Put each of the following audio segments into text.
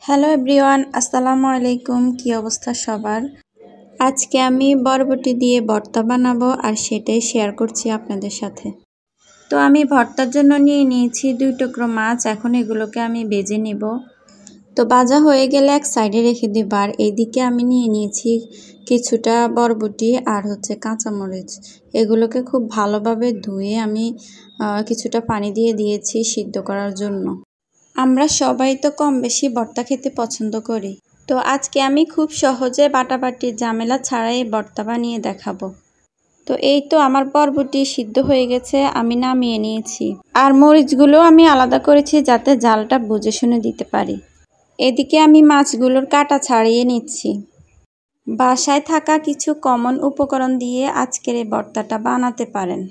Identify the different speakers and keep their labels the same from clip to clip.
Speaker 1: Hello everyone, আসসালামু আলাইকুম। কি অবস্থা সবার? আজকে আমি বরবটি দিয়ে ভর্তা বানাবো আর সেটাই শেয়ার করছি আপনাদের সাথে। তো আমি ভর্তার জন্য নিয়ে নিয়েছি 2 টুকরো মাছ। এখন এগুলোকে আমি ভেজে নেব। তো ভাজা হয়ে গেলে এক সাইডে রেখে দেব। আর এইদিকে আমি নিয়ে নিয়েছি কিছুটা বরবটি আর কাঁচামরিচ। এগুলোকে খুব ভালোভাবে ধুয়ে আমি কিছুটা পানি দিয়ে দিয়েছি সিদ্ধ করার জন্য। আমরা সবাই তো কম বেশি ভর্তা খেতে পছন্দ করি। তো আজকে আমি খুব সহজে বাটাবাটির ঝামেলা ছাড়াই ভর্তা বানিয়ে দেখাবো। তো এই তো আমার বরবটি সিদ্ধ হয়ে গেছে, আমি নামিয়ে নিয়েছি। আর মরিচগুলো আমি আলাদা করেছি যাতে ঝালটা বুঝে শুনে দিতে পারি। এদিকে আমি মাছগুলোর কাঁটা ছাড়িয়ে নিচ্ছি। বাসায় থাকা কিছু কমন উপকরণ দিয়ে আজকের এই ভর্তাটা বানাতে পারেন।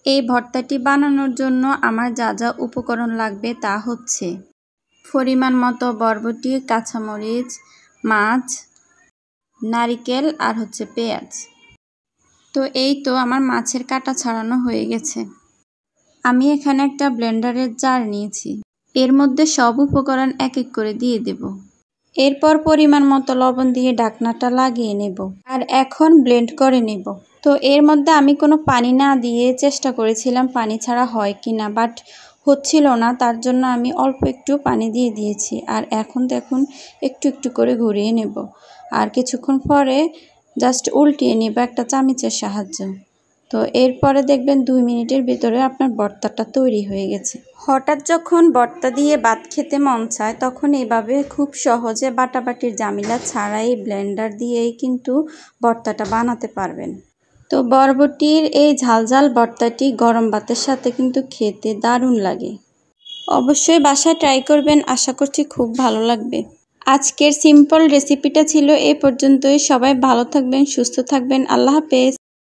Speaker 1: এই ভর্তাটি বানানোর জন্য আমার যা যা উপকরণ লাগবে তা হচ্ছে পরিমাণ মতো বরবটি, কাঁচামরিচ, মাছ, নারিকেল আর পেঁয়াজ। তো এই তো আমার মাছের কাঁটা ছাড়ানো হয়ে গেছে। আমি এখানে একটা ব্লেন্ডারের জার নিয়েছি। এর মধ্যে সব উপকরণ এক এক করে দিয়ে দেব। এরপর পরিমাণ মতো লবণ দিয়ে ঢাকনাটা লাগিয়ে নেব। আর এখন ব্লেন্ড করে নেব। তো এর মধ্যে আমি কোনো পানি না দিয়ে চেষ্টা করেছিলাম পানি ছাড়া হয় কিনা, বাট হচ্ছিল না। তার জন্য আমি অল্প একটু পানি দিয়ে দিয়েছি। আর এখন দেখুন একটু একটু করে ঘুরিয়ে নেব। আর কিছুক্ষণ পরে জাস্ট উল্টিয়ে নেব একটা চামচের সাহায্যে। তো এরপরে দেখবেন 2 মিনিটের ভিতরে আপনার ভর্তাটা তৈরি হয়ে গেছে। হঠাৎ যখন ভর্তা দিয়ে ভাত খেতে মন চায় তখন এইভাবে খুব সহজে বাটাবাটির ঝামেলা ছাড়াই ব্লেন্ডার দিয়েই কিন্তু ভর্তাটা বানাতে পারবেন। তো বরবটির এই ঝালঝাল ভর্তাটি গরম ভাতের সাথে কিন্তু খেতে দারুণ লাগে। অবশ্যই বাসায় ট্রাই করবেন, আশা করছি খুব ভালো লাগবে। আজকের সিম্পল রেসিপিটা ছিল এ পর্যন্তই। সবাই ভালো থাকবেন, সুস্থ থাকবেন। আল্লাহ হাফেজ।